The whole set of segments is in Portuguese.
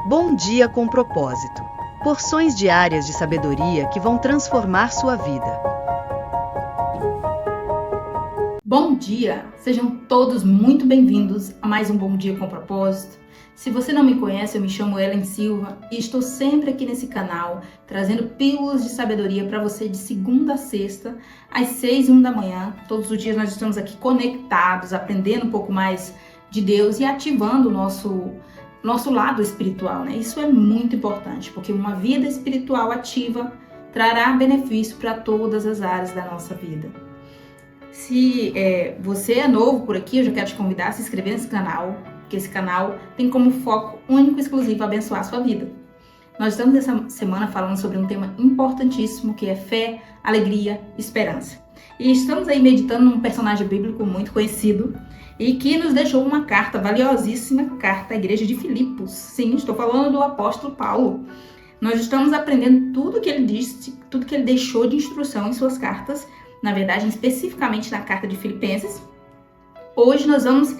Bom dia com propósito. Porções diárias de sabedoria que vão transformar sua vida. Bom dia! Sejam todos muito bem-vindos a mais um Bom Dia com Propósito. Se você não me conhece, eu me chamo Ellen Silva e estou sempre aqui nesse canal trazendo pílulas de sabedoria para você de segunda a sexta, às 6h01 da manhã. Todos os dias nós estamos aqui conectados, aprendendo um pouco mais de Deus e ativando o nosso lado espiritual, né? Isso é muito importante, porque uma vida espiritual ativa trará benefício para todas as áreas da nossa vida. Se você é novo por aqui, eu já quero te convidar a se inscrever nesse canal, porque esse canal tem como foco único e exclusivo abençoar a sua vida. Nós estamos essa semana falando sobre um tema importantíssimo, que é fé, alegria, esperança. E estamos aí meditando num personagem bíblico muito conhecido e que nos deixou uma carta valiosíssima, carta à igreja de Filipos. Sim, estou falando do apóstolo Paulo. Nós estamos aprendendo tudo que ele disse, tudo que ele deixou de instrução em suas cartas, na verdade, especificamente na carta de Filipenses. Hoje nós vamos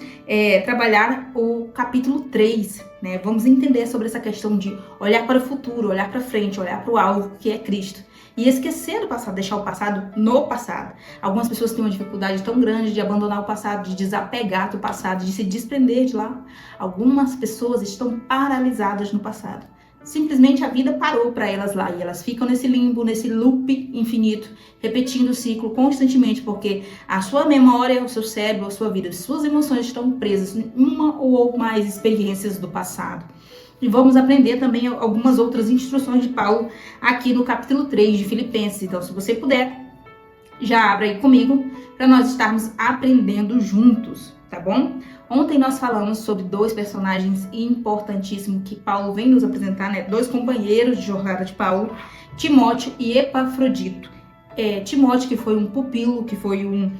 trabalhar o capítulo 3, né? Vamos entender sobre essa questão de olhar para o futuro, olhar para frente, olhar para o alvo, que é Cristo. E esquecer do passado, deixar o passado no passado. Algumas pessoas têm uma dificuldade tão grande de abandonar o passado, de desapegar do passado, de se desprender de lá. Algumas pessoas estão paralisadas no passado. Simplesmente a vida parou para elas lá e elas ficam nesse limbo, nesse loop infinito, repetindo o ciclo constantemente, porque a sua memória, o seu cérebro, a sua vida, as suas emoções estão presas em uma ou mais experiências do passado. E vamos aprender também algumas outras instruções de Paulo aqui no capítulo 3 de Filipenses. Então, se você puder, já abra aí comigo para nós estarmos aprendendo juntos, tá bom? Ontem nós falamos sobre dois personagens importantíssimos que Paulo vem nos apresentar, né? Dois companheiros de jornada de Paulo, Timóteo e Epafrodito. Timóteo, que foi um pupilo, que foi um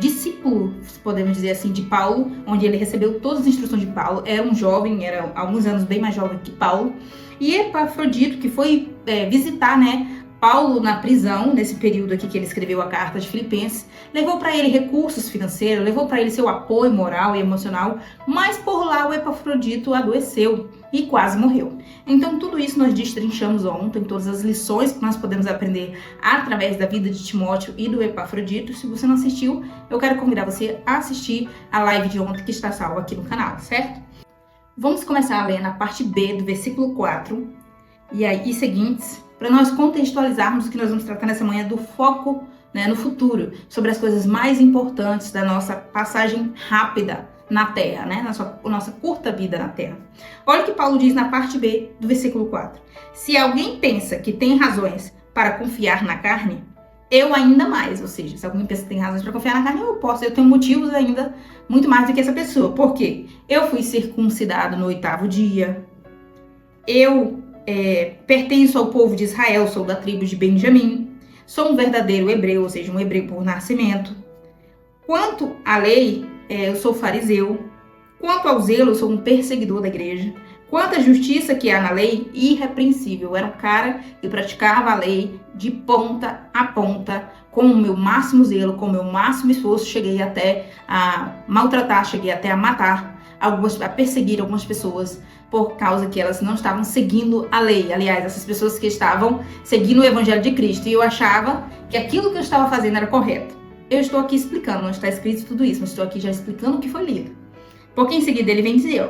discípulo, podemos dizer assim, de Paulo, onde ele recebeu todas as instruções de Paulo. Era um jovem, era há alguns anos bem mais jovem que Paulo. E Epafrodito, que foi visitar, né, Paulo na prisão, nesse período aqui que ele escreveu a carta de Filipenses, levou para ele recursos financeiros, levou para ele seu apoio moral e emocional, mas por lá o Epafrodito adoeceu e quase morreu. Então tudo isso nós destrinchamos ontem, todas as lições que nós podemos aprender através da vida de Timóteo e do Epafrodito. Se você não assistiu, eu quero convidar você a assistir a live de ontem que está salva aqui no canal, certo? Vamos começar a ler na parte B do versículo 4 e seguintes, para nós contextualizarmos o que nós vamos tratar nessa manhã do foco, né, no futuro, sobre as coisas mais importantes da nossa passagem rápida na Terra, né, nossa curta vida na Terra. Olha o que Paulo diz na parte B do versículo 4. Se alguém pensa que tem razões para confiar na carne, eu ainda mais. Ou seja, se alguém pensa que tem razões para confiar na carne, eu tenho motivos ainda muito mais do que essa pessoa. Por quê? Eu fui circuncidado no 8º dia, eu pertenço ao povo de Israel, sou da tribo de Benjamim, sou um verdadeiro hebreu, ou seja, um hebreu por nascimento. Quanto à lei, eu sou fariseu. Quanto ao zelo, eu sou um perseguidor da igreja. Quanto à justiça que há na lei, irrepreensível. Eu era um cara que praticava a lei de ponta a ponta, com o meu máximo zelo, com o meu máximo esforço. Cheguei até a maltratar, cheguei até a matar, a perseguir algumas pessoas, por causa que elas não estavam seguindo a lei. Aliás, essas pessoas que estavam seguindo o evangelho de Cristo. E eu achava que aquilo que eu estava fazendo era correto. Eu estou aqui explicando, não está escrito tudo isso, mas estou aqui já explicando o que foi lido. Porque em seguida ele vem dizer,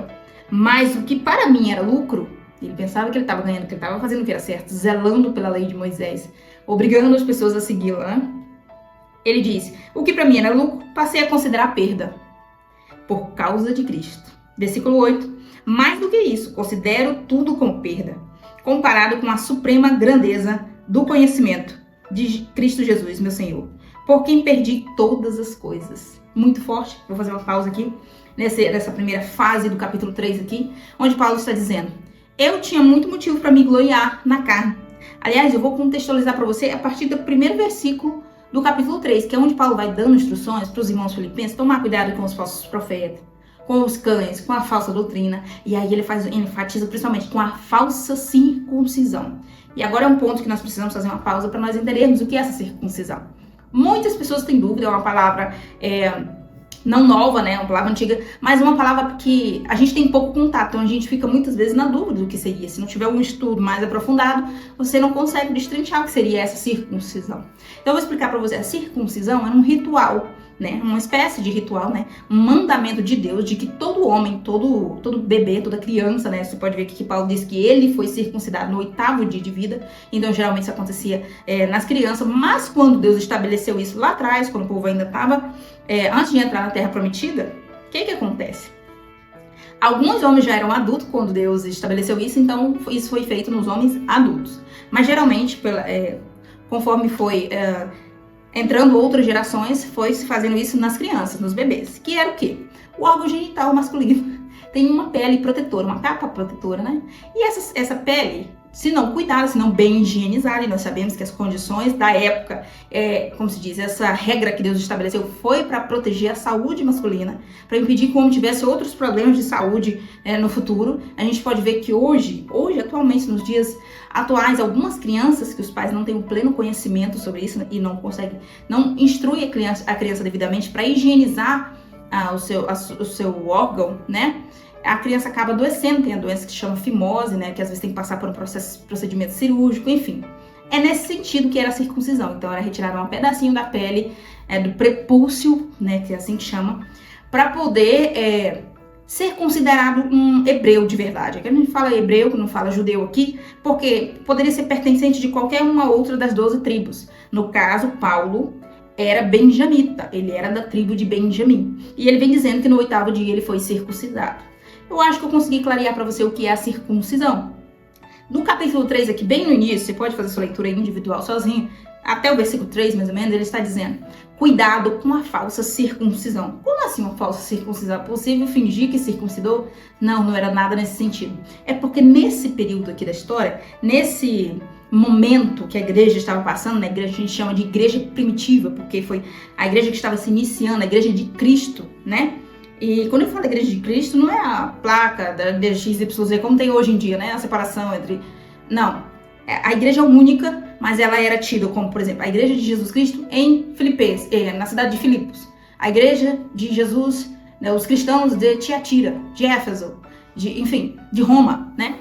mas o que para mim era lucro, ele pensava que ele estava ganhando, que ele estava fazendo o que era certo, zelando pela lei de Moisés, obrigando as pessoas a segui-la, né? Ele diz, o que para mim era lucro, passei a considerar perda, por causa de Cristo. Versículo 8. Mais do que isso, considero tudo como perda, comparado com a suprema grandeza do conhecimento de Cristo Jesus, meu Senhor, por quem perdi todas as coisas. Muito forte, vou fazer uma pausa aqui, nessa primeira fase do capítulo 3 aqui, onde Paulo está dizendo, eu tinha muito motivo para me gloriar na carne. Aliás, eu vou contextualizar para você a partir do primeiro versículo do capítulo 3, que é onde Paulo vai dando instruções para os irmãos filipenses tomar cuidado com os falsos profetas, com os cães, com a falsa doutrina, e aí ele enfatiza principalmente com a falsa circuncisão. E agora é um ponto que nós precisamos fazer uma pausa para nós entendermos o que é essa circuncisão. Muitas pessoas têm dúvida, é uma palavra não nova, né, uma palavra antiga, mas uma palavra que a gente tem pouco contato, então a gente fica muitas vezes na dúvida do que seria. Se não tiver um estudo mais aprofundado, você não consegue destrinchar o que seria essa circuncisão. Então eu vou explicar para você, a circuncisão era um ritual, né, uma espécie de ritual, né, um mandamento de Deus de que todo homem, todo bebê, toda criança, né, você pode ver que Paulo diz que ele foi circuncidado no 8º dia de vida, então geralmente isso acontecia nas crianças, mas quando Deus estabeleceu isso lá atrás, quando o povo ainda estava, antes de entrar na Terra Prometida, o que acontece? Alguns homens já eram adultos quando Deus estabeleceu isso, então isso foi feito nos homens adultos, mas geralmente, conforme foi entrando outras gerações, foi se fazendo isso nas crianças, nos bebês. Que era o quê? O órgão genital masculino tem uma pele protetora, uma capa protetora, né? E essa pele, se não cuidada, se não bem higienizada, e nós sabemos que as condições da época, como se diz, essa regra que Deus estabeleceu foi para proteger a saúde masculina, para impedir que o homem tivesse outros problemas de saúde no futuro. A gente pode ver que hoje, atualmente, nos dias atuais, algumas crianças que os pais não têm o pleno conhecimento sobre isso, né, e não conseguem, não instruem a criança devidamente para higienizar o seu órgão, né? A criança acaba adoecendo, tem a doença que se chama fimose, né, que às vezes tem que passar por um procedimento cirúrgico, enfim. É nesse sentido que era a circuncisão. Então era retirar um pedacinho da pele, do prepúcio, né, que é assim que chama, para poder ser considerado um hebreu de verdade. Aqui a gente fala hebreu, que não fala judeu aqui, porque poderia ser pertencente de qualquer uma outra das 12 tribos. No caso, Paulo era benjamita, ele era da tribo de Benjamim. E ele vem dizendo que no 8º dia ele foi circuncidado. Eu acho que eu consegui clarear para você o que é a circuncisão. No capítulo 3 aqui, bem no início, você pode fazer sua leitura individual sozinho, até o versículo 3 mais ou menos, ele está dizendo: cuidado com a falsa circuncisão. Como assim uma falsa circuncisão? É possível fingir que circuncidou? Não era nada nesse sentido. É porque nesse período aqui da história, nesse momento que a igreja estava passando, na igreja a gente chama de igreja primitiva, porque foi a igreja que estava se iniciando, a igreja de Cristo, né? E quando eu falo igreja de Cristo, não é a placa da XYZ como tem hoje em dia, né? A separação entre... Não. A igreja é única, mas ela era tida como, por exemplo, a igreja de Jesus Cristo em Filipenses, na cidade de Filipos. A igreja de Jesus, né, os cristãos de Tiatira, de Éfeso, de Roma, né?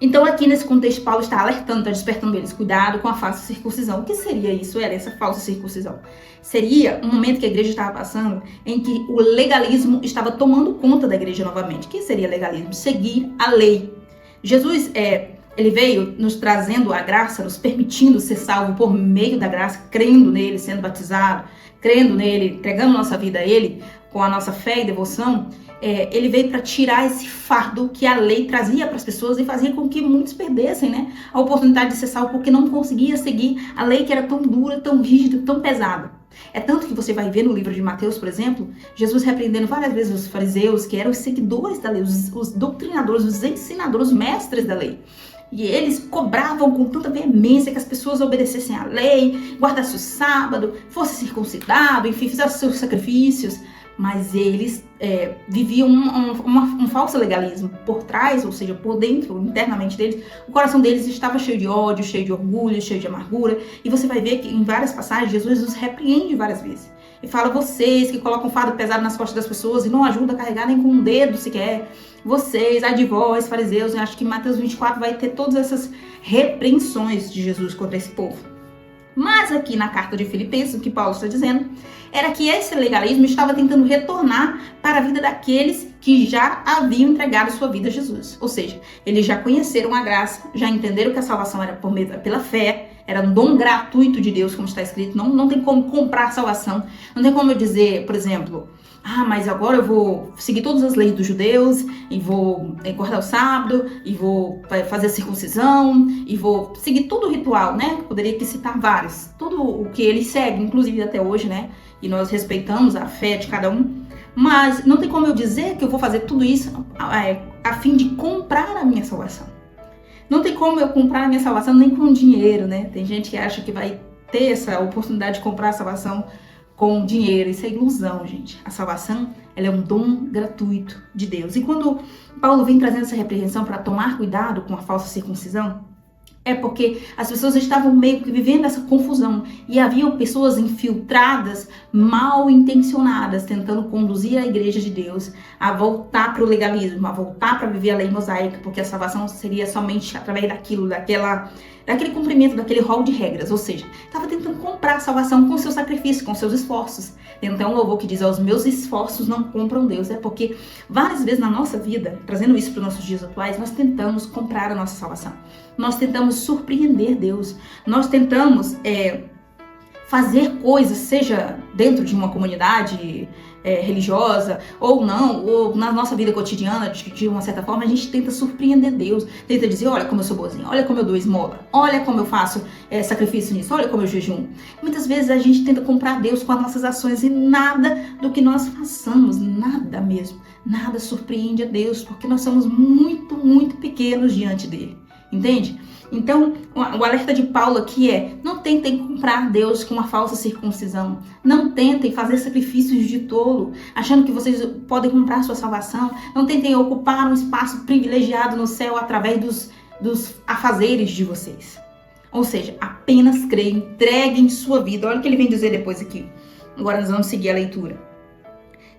Então aqui nesse contexto Paulo está alertando, está despertando eles, cuidado com a falsa circuncisão. O que seria isso, essa falsa circuncisão? Seria um momento que a igreja estava passando em que o legalismo estava tomando conta da igreja novamente. O que seria legalismo? Seguir a lei. Jesus, ele veio nos trazendo a graça, nos permitindo ser salvo por meio da graça, crendo nele, sendo batizado, crendo nele, entregando nossa vida a ele, com a nossa fé e devoção. Ele veio para tirar esse fardo que a lei trazia para as pessoas e fazia com que muitos perdessem, né, a oportunidade de ser salvo porque não conseguia seguir a lei que era tão dura, tão rígida, tão pesada. É tanto que você vai ver no livro de Mateus, por exemplo, Jesus repreendendo várias vezes os fariseus, que eram os seguidores da lei, os doutrinadores, os ensinadores, os mestres da lei. E eles cobravam com tanta veemência que as pessoas obedecessem à lei, guardassem o sábado, fossem circuncidados, enfim, fizessem seus sacrifícios. Mas eles viviam um falso legalismo por trás, ou seja, por dentro, internamente deles. O coração deles estava cheio de ódio, cheio de orgulho, cheio de amargura. E você vai ver que em várias passagens Jesus os repreende várias vezes. E fala: vocês que colocam fardo pesado nas costas das pessoas e não ajudam a carregar nem com um dedo sequer. Vocês, ai de vós, fariseus. Eu acho que em Mateus 24 vai ter todas essas repreensões de Jesus contra esse povo. Mas aqui na carta de Filipenses, o que Paulo está dizendo era que esse legalismo estava tentando retornar para a vida daqueles que já haviam entregado sua vida a Jesus. Ou seja, eles já conheceram a graça, já entenderam que a salvação era pela fé, era um dom gratuito de Deus, como está escrito. Não tem como comprar salvação. Não tem como eu dizer, por exemplo, mas agora eu vou seguir todas as leis dos judeus, e vou guardar o sábado, e vou fazer a circuncisão, e vou seguir todo o ritual, né? Poderia aqui citar vários. Tudo o que eles seguem, inclusive até hoje, né? E nós respeitamos a fé de cada um. Mas não tem como eu dizer que eu vou fazer tudo isso a fim de comprar a minha salvação. Não tem como eu comprar a minha salvação nem com dinheiro, né? Tem gente que acha que vai ter essa oportunidade de comprar a salvação com dinheiro. Isso é ilusão, gente. A salvação, ela é um dom gratuito de Deus. E quando Paulo vem trazendo essa repreensão para tomar cuidado com a falsa circuncisão, É porque as pessoas estavam meio que vivendo essa confusão e haviam pessoas infiltradas, mal intencionadas, tentando conduzir a igreja de Deus a voltar para o legalismo, a voltar para viver a lei mosaica, porque a salvação seria somente através daquele cumprimento, daquele rol de regras, ou seja, estava tentando comprar a salvação com seu sacrifício, com seus esforços. Tem até um louvor que diz, os meus esforços não compram Deus, porque várias vezes na nossa vida, trazendo isso para os nossos dias atuais, nós tentamos comprar a nossa salvação, nós tentamos surpreender Deus, nós tentamos fazer coisas, seja dentro de uma comunidade religiosa ou não, ou na nossa vida cotidiana, de uma certa forma, a gente tenta surpreender Deus, tenta dizer, olha como eu sou boazinha, olha como eu dou esmola, olha como eu faço sacrifício nisso, olha como eu jejum. Muitas vezes a gente tenta comprar Deus com as nossas ações e nada do que nós façamos, nada mesmo, nada surpreende a Deus, porque nós somos muito, muito pequenos diante dele, entende? Então, o alerta de Paulo aqui não tentem comprar Deus com uma falsa circuncisão. Não tentem fazer sacrifícios de tolo, achando que vocês podem comprar sua salvação. Não tentem ocupar um espaço privilegiado no céu através dos afazeres de vocês. Ou seja, apenas creem, entreguem sua vida. Olha o que ele vem dizer depois aqui. Agora nós vamos seguir a leitura.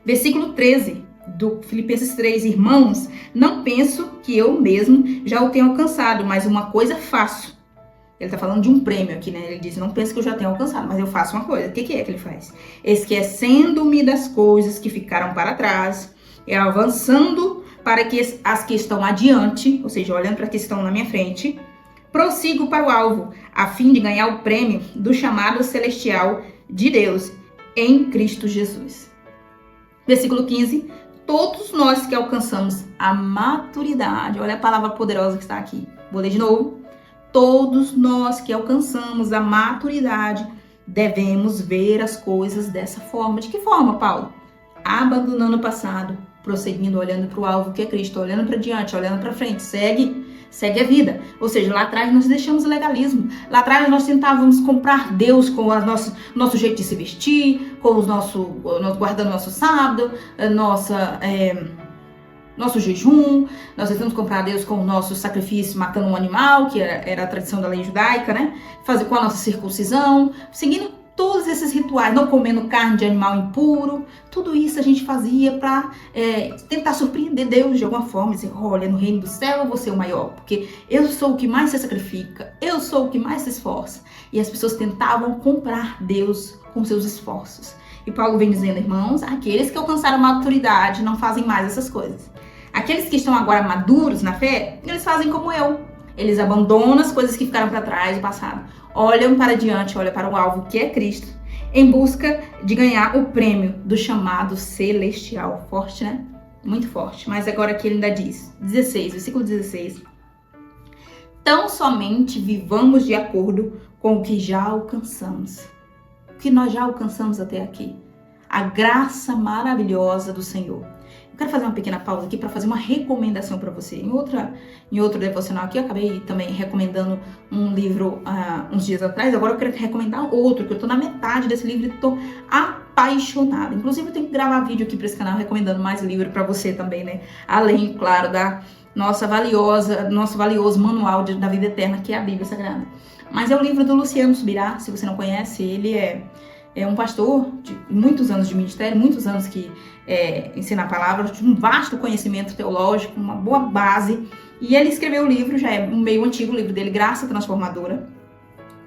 Versículo 13. Do Filipenses 3, irmãos, não penso que eu mesmo já o tenha alcançado, mas uma coisa faço. Ele está falando de um prêmio aqui, né? Ele diz, não penso que eu já tenha alcançado, mas eu faço uma coisa. O que é que ele faz? Esquecendo-me das coisas que ficaram para trás, avançando para que as que estão adiante, ou seja, olhando para as que estão na minha frente, prossigo para o alvo, a fim de ganhar o prêmio do chamado celestial de Deus em Cristo Jesus. Versículo 15. Todos nós que alcançamos a maturidade, olha a palavra poderosa que está aqui, vou ler de novo. Todos nós que alcançamos a maturidade devemos ver as coisas dessa forma. De que forma, Paulo? Abandonando o passado, prosseguindo, olhando para o alvo que é Cristo, olhando para diante, olhando para frente, segue a vida. Ou seja, lá atrás nós deixamos o legalismo. Lá atrás nós tentávamos comprar Deus com o nosso jeito de se vestir, com guardando nosso sábado, nosso jejum. Nós tentamos comprar Deus com o nosso sacrifício matando um animal, que era a tradição da lei judaica, né? Fazer com a nossa circuncisão, seguindo todos esses rituais, não comendo carne de animal impuro. Tudo isso a gente fazia para tentar surpreender Deus de alguma forma, dizer, olha, no reino do céu eu vou ser o maior, porque eu sou o que mais se sacrifica, eu sou o que mais se esforça. E as pessoas tentavam comprar Deus com seus esforços. E Paulo vem dizendo, irmãos, aqueles que alcançaram maturidade não fazem mais essas coisas. Aqueles que estão agora maduros na fé, eles fazem como eu. Eles abandonam as coisas que ficaram para trás do passado, olham para diante, olham para o alvo que é Cristo, em busca de ganhar o prêmio do chamado celestial. Forte, né? Muito forte. Mas agora aqui ele ainda diz, 16, versículo 16. Tão somente vivamos de acordo com o que já alcançamos. O que nós já alcançamos até aqui. A graça maravilhosa do Senhor. Eu quero fazer uma pequena pausa aqui para fazer uma recomendação para você. Em outro devocional aqui, eu acabei também recomendando um livro uns dias atrás. Agora eu quero recomendar outro, que eu tô na metade desse livro e tô apaixonada. Inclusive, eu tenho que gravar vídeo aqui para esse canal recomendando mais livro para você também, né? Além, claro, da nosso valioso manual da vida eterna, que é a Bíblia Sagrada. Mas é o livro do Luciano Subirá. Se você não conhece, ele é um pastor de muitos anos de ministério, muitos anos que ensina a palavra, de um vasto conhecimento teológico, uma boa base. E ele escreveu o livro, já é um meio antigo, o livro dele, Graça Transformadora.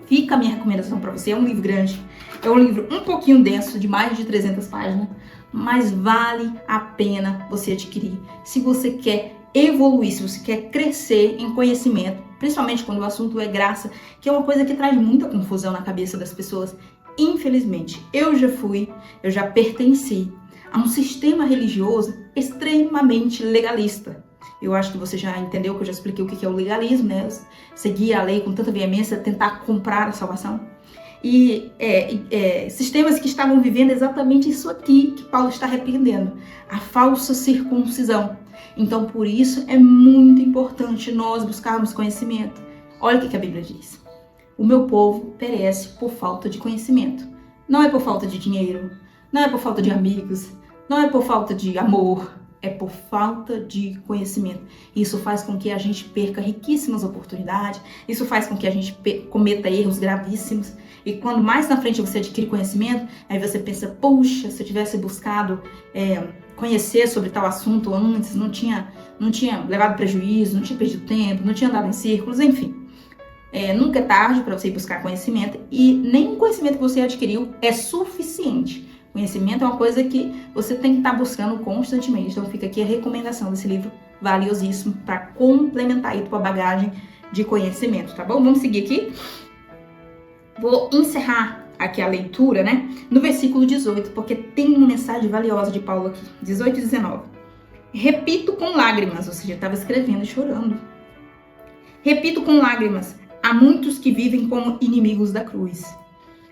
Fica a minha recomendação para você, é um livro grande, é um livro um pouquinho denso, de mais de 300 páginas, mas vale a pena você adquirir. Se você quer evoluir, se você quer crescer em conhecimento, principalmente quando o assunto é graça, que é uma coisa que traz muita confusão na cabeça das pessoas. Infelizmente, eu já pertenci a um sistema religioso extremamente legalista. Eu acho que você já entendeu, que eu já expliquei o que é o legalismo, né? Seguir a lei com tanta veemência, tentar comprar a salvação. E sistemas que estavam vivendo exatamente isso aqui que Paulo está repreendendo, a falsa circuncisão. Então, por isso, é muito importante nós buscarmos conhecimento. Olha o que a Bíblia diz. O meu povo perece por falta de conhecimento. Não é por falta de dinheiro, não é por falta de amigos, não é por falta de amor, é por falta de conhecimento. Isso faz com que a gente perca riquíssimas oportunidades, isso faz com que a gente cometa erros gravíssimos. E quando mais na frente você adquire conhecimento, aí você pensa, puxa, se eu tivesse buscado conhecer sobre tal assunto antes, não tinha levado prejuízo, não tinha perdido tempo, não tinha andado em círculos, enfim. Nunca é tarde para você ir buscar conhecimento, e nenhum conhecimento que você adquiriu é suficiente. Conhecimento é uma coisa que você tem que estar buscando constantemente. Então fica aqui a recomendação desse livro valiosíssimo para complementar aí a tua bagagem de conhecimento, tá bom? Vamos seguir aqui. Vou encerrar aqui a leitura, né? No versículo 18, porque tem uma mensagem valiosa de Paulo aqui. 18 e 19. Repito com lágrimas, ou seja, estava escrevendo e chorando. Repito com lágrimas, há muitos que vivem como inimigos da cruz.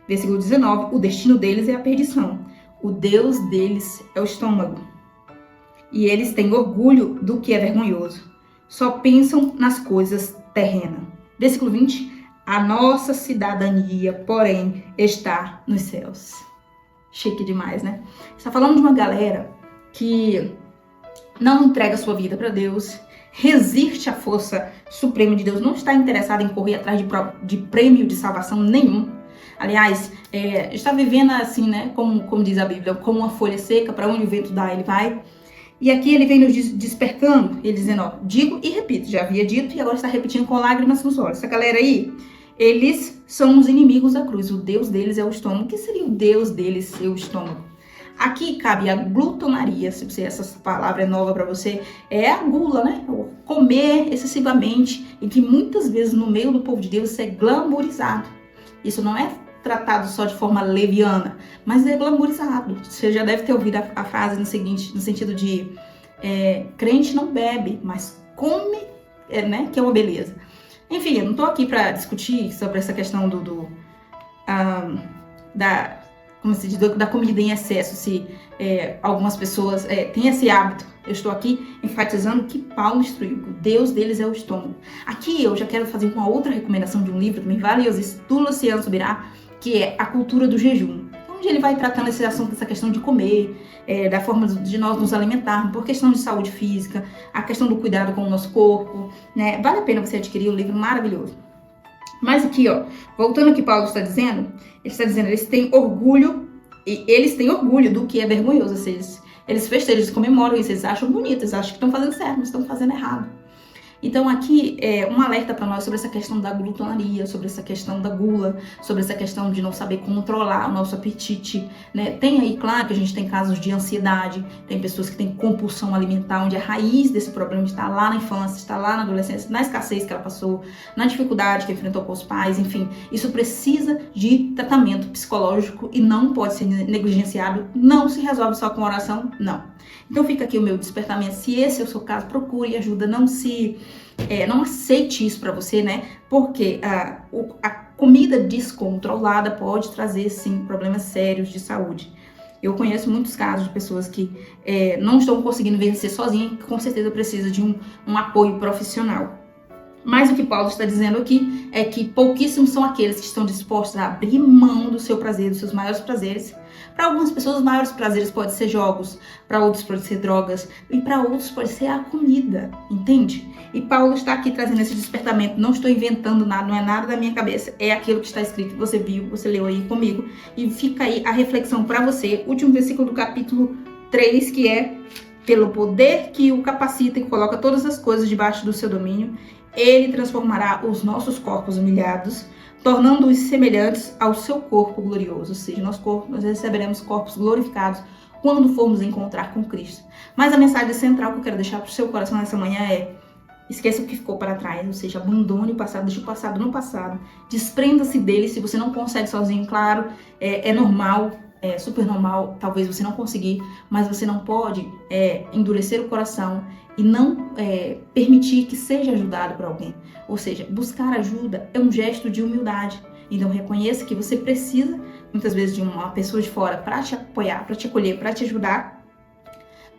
Versículo 19, o destino deles é a perdição. O Deus deles é o estômago. E eles têm orgulho do que é vergonhoso. Só pensam nas coisas terrenas. Versículo 20, a nossa cidadania, porém, está nos céus. Chique demais, né? Está falando de uma galera que não entrega sua vida para Deus, resiste à força suprema de Deus, não está interessada em correr atrás de prêmio de salvação nenhum. Aliás, está vivendo assim, né, como diz a Bíblia, como uma folha seca, para onde o vento dá, ele vai. E aqui ele vem nos despertando, ele dizendo, ó, digo e repito, já havia dito e agora está repetindo com lágrimas nos olhos. Essa galera aí, eles são os inimigos da cruz, o Deus deles é o estômago. O que seria o Deus deles ser o estômago? Aqui cabe a glutonaria, se essa palavra é nova para você, é a gula, né? Comer excessivamente, e que muitas vezes no meio do povo de Deus isso é glamourizado. Isso não é tratado só de forma leviana, mas é glamourizado. Você já deve ter ouvido a frase no sentido de crente não bebe, mas come, né? Que é uma beleza. Enfim, eu não tô aqui para discutir sobre essa questão da comida em excesso, se algumas pessoas têm esse hábito. Eu estou aqui enfatizando que Paulo instruiu, que o Deus deles é o estômago. Aqui eu já quero fazer uma outra recomendação de um livro também valiosíssimo, do Luciano Subirá, que é A Cultura do Jejum, onde ele vai tratando esse assunto, essa questão de comer, da forma de nós nos alimentarmos, por questão de saúde física, a questão do cuidado com o nosso corpo, né? Vale a pena você adquirir o livro, maravilhoso. Mas aqui, ó, voltando ao que Paulo está dizendo, ele está dizendo, eles têm orgulho do que é vergonhoso, ou seja, eles festejam, eles comemoram isso, eles acham bonito, eles acham que estão fazendo certo, mas estão fazendo errado. Então aqui é um alerta para nós sobre essa questão da glutonaria, sobre essa questão da gula, sobre essa questão de não saber controlar o nosso apetite, né? Tem aí, claro, que a gente tem casos de ansiedade, tem pessoas que têm compulsão alimentar, onde a raiz desse problema está lá na infância, está lá na adolescência, na escassez que ela passou, na dificuldade que enfrentou com os pais, enfim. Isso precisa de tratamento psicológico e não pode ser negligenciado, não se resolve só com oração, não. Então fica aqui o meu despertamento, se esse é o seu caso, procure ajuda, não aceite isso para você, né? Porque a comida descontrolada pode trazer, sim, problemas sérios de saúde. Eu conheço muitos casos de pessoas que não estão conseguindo vencer sozinhas, que com certeza precisa de um apoio profissional. Mas o que Paulo está dizendo aqui é que pouquíssimos são aqueles que estão dispostos a abrir mão do seu prazer, dos seus maiores prazeres. Para algumas pessoas, os maiores prazeres podem ser jogos, para outros pode ser drogas, e para outros pode ser a comida, entende? E Paulo está aqui trazendo esse despertamento, não estou inventando nada, não é nada da minha cabeça, é aquilo que está escrito, você viu, você leu aí comigo, e fica aí a reflexão para você, último versículo do capítulo 3, que é: pelo poder que o capacita e coloca todas as coisas debaixo do seu domínio, ele transformará os nossos corpos humilhados, tornando-os semelhantes ao seu corpo glorioso. Ou seja, nós receberemos corpos glorificados quando formos encontrar com Cristo. Mas a mensagem central que eu quero deixar para o seu coração nessa manhã é: esqueça o que ficou para trás, ou seja, abandone o passado, deixe o passado no passado, desprenda-se dele. Se você não consegue sozinho, claro, é normal, é super normal, talvez você não conseguir, mas você não pode endurecer o coração e não permitir que seja ajudado por alguém. Ou seja, buscar ajuda é um gesto de humildade. Então reconheça que você precisa, muitas vezes, de uma pessoa de fora para te apoiar, para te acolher, para te ajudar.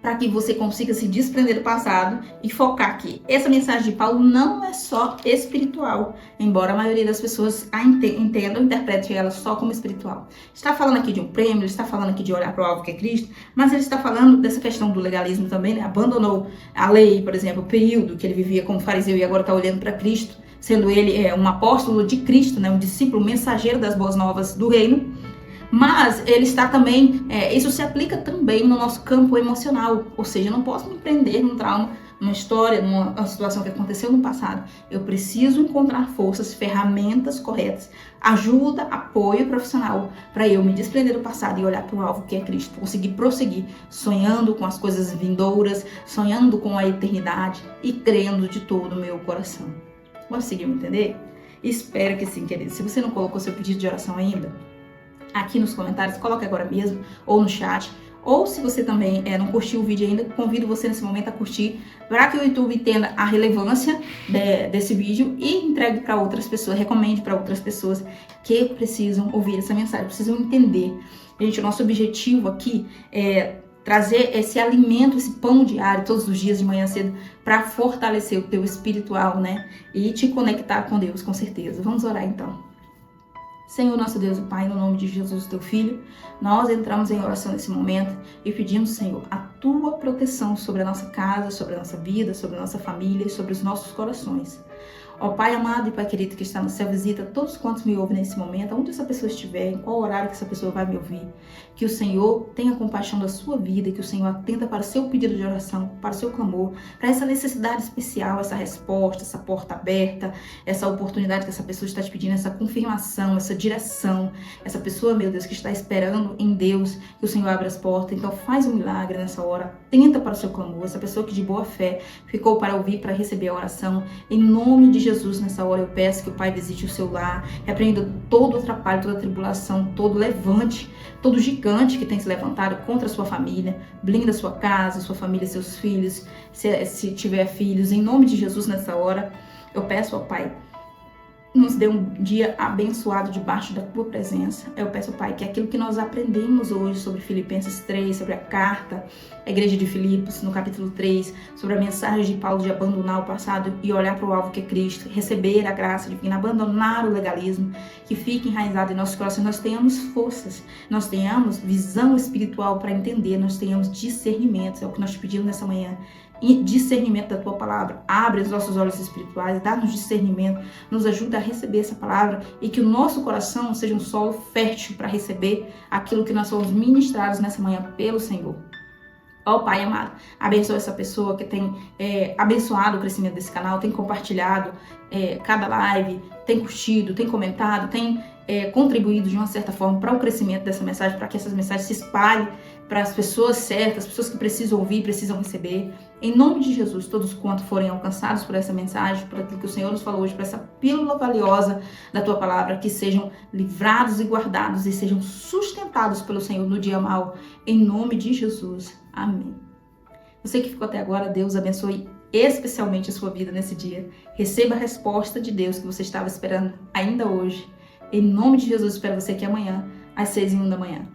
para que você consiga se desprender do passado e focar que essa mensagem de Paulo não é só espiritual, embora a maioria das pessoas a entendam, interpretem ela só como espiritual. Está falando aqui de um prêmio, ele está falando aqui de olhar para o alvo que é Cristo, mas ele está falando dessa questão do legalismo também, né? Abandonou a lei, por exemplo, o período que ele vivia como fariseu e agora está olhando para Cristo, sendo ele um apóstolo de Cristo, né? Um discípulo mensageiro das boas novas do reino. Mas ele está também, isso se aplica também no nosso campo emocional, ou seja, eu não posso me prender num trauma, numa história, numa situação que aconteceu no passado. Eu preciso encontrar forças, ferramentas corretas, ajuda, apoio profissional, para eu me desprender do passado e olhar para o alvo que é Cristo, conseguir prosseguir, sonhando com as coisas vindouras, sonhando com a eternidade e crendo de todo o meu coração. Conseguiu me entender? Espero que sim, querido. Se você não colocou seu pedido de oração ainda, aqui nos comentários, coloque agora mesmo, ou no chat, ou se você também não curtiu o vídeo ainda, convido você nesse momento a curtir, para que o YouTube entenda a relevância desse vídeo e entregue para outras pessoas, recomende para outras pessoas que precisam ouvir essa mensagem, precisam entender. Gente, o nosso objetivo aqui é trazer esse alimento, esse pão diário, todos os dias de manhã cedo, para fortalecer o teu espiritual, né? E te conectar com Deus, com certeza. Vamos orar então. Senhor, nosso Deus e Pai, no nome de Jesus, teu Filho, nós entramos em oração nesse momento e pedimos, Senhor, a tua proteção sobre a nossa casa, sobre a nossa vida, sobre a nossa família e sobre os nossos corações. Ó Pai amado e Pai querido que está no céu, visita todos quantos me ouvem nesse momento, onde essa pessoa estiver, em qual horário que essa pessoa vai me ouvir. Que o Senhor tenha compaixão da sua vida, que o Senhor atenda para o seu pedido de oração, para o seu clamor, para essa necessidade especial, essa resposta, essa porta aberta, essa oportunidade que essa pessoa está te pedindo, essa confirmação, essa direção. Essa pessoa, meu Deus, que está esperando em Deus que o Senhor abra as portas. Então faz um milagre nessa hora, atenta para o seu clamor. Essa pessoa que de boa fé ficou para ouvir, para receber a oração, em nome de Jesus, nessa hora eu peço que o Pai visite o seu lar, repreenda todo o atrapalho, toda a tribulação, todo levante, todo gigante que tem se levantado contra a sua família, blinda a sua casa, sua família, seus filhos, se tiver filhos, em nome de Jesus nessa hora, eu peço ao Pai, nos dê um dia abençoado debaixo da tua presença. Eu peço, Pai, que aquilo que nós aprendemos hoje sobre Filipenses 3, sobre a carta à igreja de Filipos, no capítulo 3, sobre a mensagem de Paulo de abandonar o passado e olhar para o alvo que é Cristo, receber a graça divina, abandonar o legalismo, que fique enraizado em nossos corações, nós tenhamos forças, nós tenhamos visão espiritual para entender, nós tenhamos discernimento, é o que nós te pedimos nessa manhã. E discernimento da tua palavra, abre os nossos olhos espirituais, dá-nos discernimento, nos ajuda a receber essa palavra e que o nosso coração seja um solo fértil para receber aquilo que nós somos ministrados nessa manhã pelo Senhor. Ó Pai amado, abençoa essa pessoa que tem abençoado o crescimento desse canal, tem compartilhado cada live, tem curtido, tem comentado, tem contribuído de uma certa forma para o crescimento dessa mensagem, para que essas mensagens se espalhem para as pessoas certas, as pessoas que precisam ouvir, precisam receber. Em nome de Jesus, todos quantos forem alcançados por essa mensagem, por aquilo que o Senhor nos falou hoje, por essa pílula valiosa da tua palavra, que sejam livrados e guardados e sejam sustentados pelo Senhor no dia mau. Em nome de Jesus. Amém. Você que ficou até agora, Deus abençoe especialmente a sua vida nesse dia. Receba a resposta de Deus que você estava esperando ainda hoje. Em nome de Jesus, espero você aqui amanhã, às 6h01 da manhã.